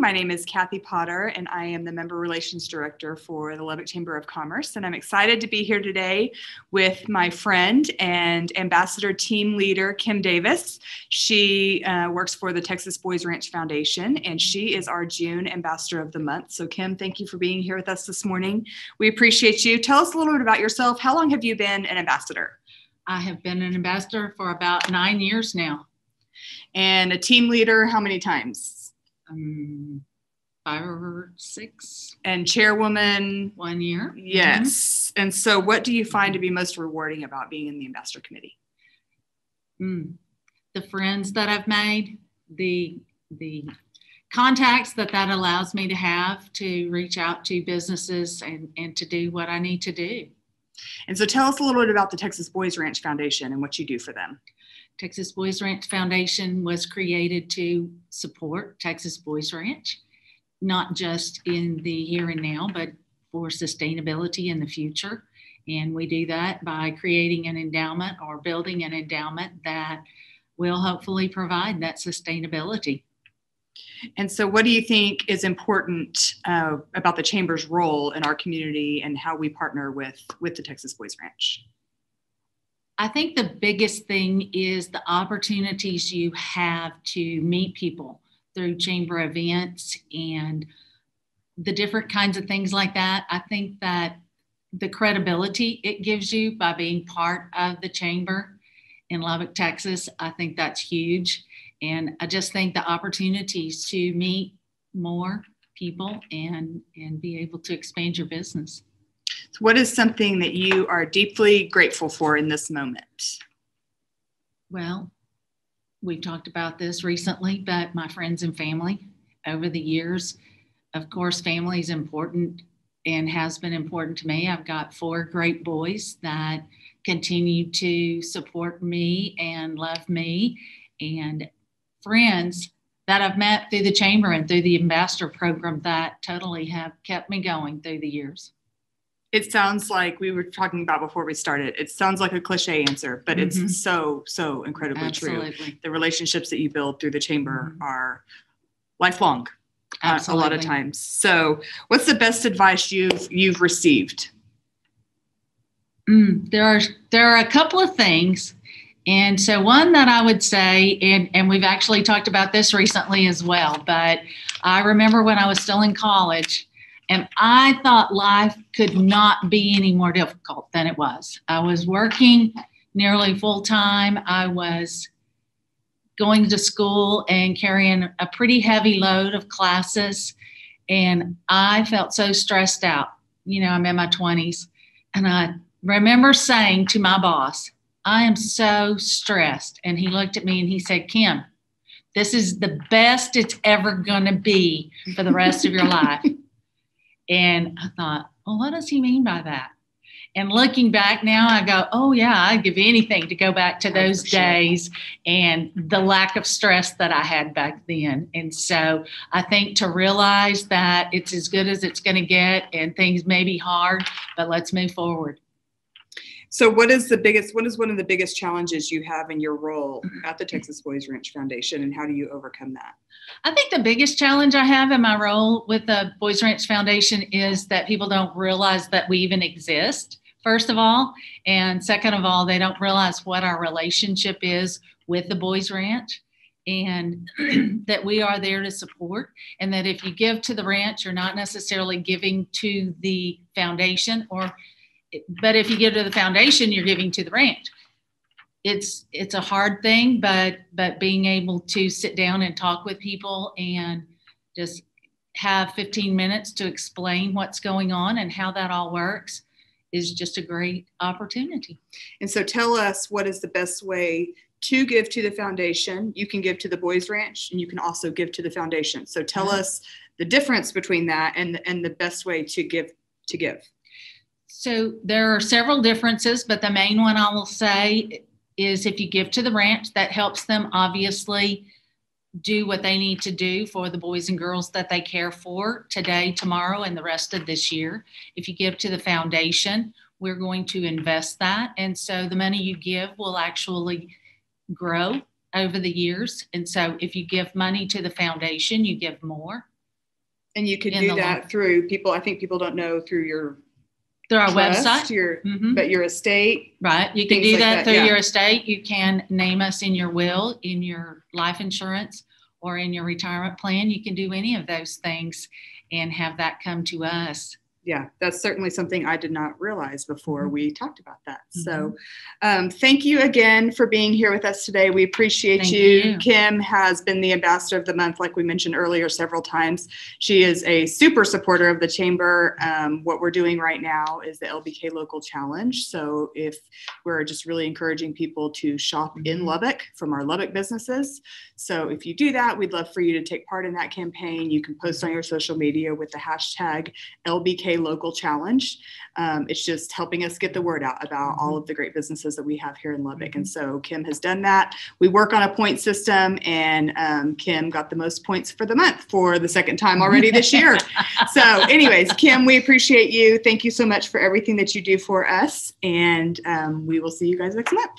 My name is Kathy Potter, and I am the Member Relations Director for the Lubbock Chamber of Commerce. And I'm excited to be here today with my friend and Ambassador Team Leader, Kim Davis. She works for the Texas Boys Ranch Foundation, and she is our June Ambassador of the Month. So Kim, thank you for being here with us this morning. We appreciate you. Tell us a little bit about yourself. How long have you been an ambassador? I have been an ambassador for about 9 years now. And a team leader, how many times? 5 or 6. And chairwoman? 1 year. Yes. And so what do you find to be most rewarding about being in the ambassador committee? The friends that I've made, the contacts that allows me to have to reach out to businesses and to do what I need to do. And so tell us a little bit about the Texas Boys Ranch Foundation and what you do for them. Texas Boys Ranch Foundation was created to support Texas Boys Ranch, not just in the here and now, but for sustainability in the future. And we do that by creating an endowment or building an endowment that will hopefully provide that sustainability. And so what do you think is important about the Chamber's role in our community and how we partner with the Texas Boys Ranch? I think the biggest thing is the opportunities you have to meet people through chamber events and the different kinds of things like that. I think that the credibility it gives you by being part of the chamber in Lubbock, Texas, I think that's huge. And I just think the opportunities to meet more people and be able to expand your business. So what is something that you are deeply grateful for in this moment? Well, we've talked about this recently, but my friends and family over the years, of course, family is important and has been important to me. I've got 4 great boys that continue to support me and love me, and friends that I've met through the chamber and through the ambassador program that totally have kept me going through the years. It sounds like we were talking about before we started. It sounds like a cliche answer, but it's so incredibly true. The relationships that you build through the chamber are lifelong, a lot of times. So what's the best advice you've received? There are a couple of things. And so one that I would say, and we've actually talked about this recently as well, but I remember when I was still in college, and I thought life could not be any more difficult than it was. I was working nearly full time. I was going to school and carrying a pretty heavy load of classes. And I felt so stressed out. You know, I'm in my 20s. And I remember saying to my boss, I am so stressed. And he looked at me and he said, Kim, this is the best it's ever going to be for the rest of your life. And I thought, well, what does he mean by that? And looking back now, I go, oh, yeah, I'd give anything to go back to those days and the lack of stress that I had back then. And so I think to realize that it's as good as it's going to get and things may be hard, but let's move forward. So what is one of the biggest challenges you have in your role at the Texas Boys Ranch Foundation, and how do you overcome that? I think the biggest challenge I have in my role with the Boys Ranch Foundation is that people don't realize that we even exist, first of all. And second of all, they don't realize what our relationship is with the Boys Ranch, and that we are there to support, and that if you give to the ranch, you're not necessarily giving to the foundation, but if you give to the foundation, you're giving to the ranch. It's a hard thing, but being able to sit down and talk with people and just have 15 minutes to explain what's going on and how that all works is just a great opportunity. And so tell us, what is the best way to give to the foundation? You can give to the Boys Ranch and you can also give to the foundation. So tell us the difference between that and the best way to give. So there are several differences, but the main one I will say is if you give to the ranch, that helps them obviously do what they need to do for the boys and girls that they care for today, tomorrow, and the rest of this year. If you give to the foundation, we're going to invest that. And so the money you give will actually grow over the years. And so if you give money to the foundation, you give more. And you could do that through people. I think people don't know through your website, but your estate. Right. You can do that through your estate. You can name us in your will, in your life insurance, or in your retirement plan. You can do any of those things and have that come to us. Yeah, that's certainly something I did not realize before we talked about that. So thank you again for being here with us today. We appreciate you. Kim has been the Ambassador of the Month, like we mentioned earlier, several times. She is a super supporter of the Chamber. What we're doing right now is the LBK Local Challenge. So if we're just really encouraging people to shop in Lubbock from our Lubbock businesses. So if you do that, we'd love for you to take part in that campaign. You can post on your social media with the hashtag LBK Local Challenge. It's just helping us get the word out about all of the great businesses that we have here in Lubbock. And so Kim has done that. We work on a point system, and Kim got the most points for the month for the second time already this year. So anyways, Kim, we appreciate you. Thank you so much for everything that you do for us. And we will see you guys next month.